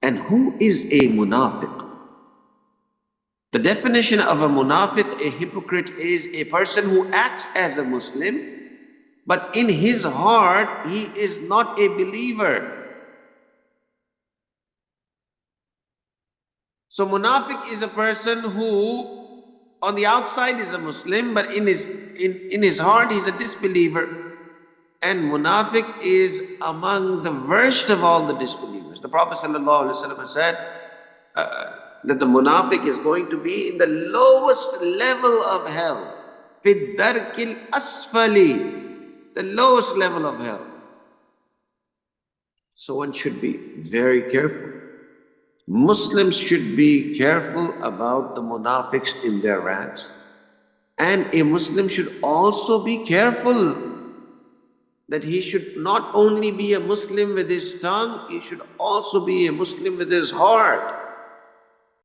And who is a munafiq? The definition of a munafiq, a hypocrite, is a person who acts as a Muslim, but in his heart he is not a believer. So munafiq is a person who on the outside is a Muslim, but in his heart he's a disbeliever. And munafiq is among the worst of all the disbelievers. The Prophet ﷺ said that the munafiq is going to be in the lowest level of hell. فِي الدَّرْكِ الْأَسْفَلِ, the lowest level of hell. So one should be very careful. Muslims should be careful about the munafiqs in their ranks. And a Muslim should also be careful that he should not only be a Muslim with his tongue, he should also be a Muslim with his heart.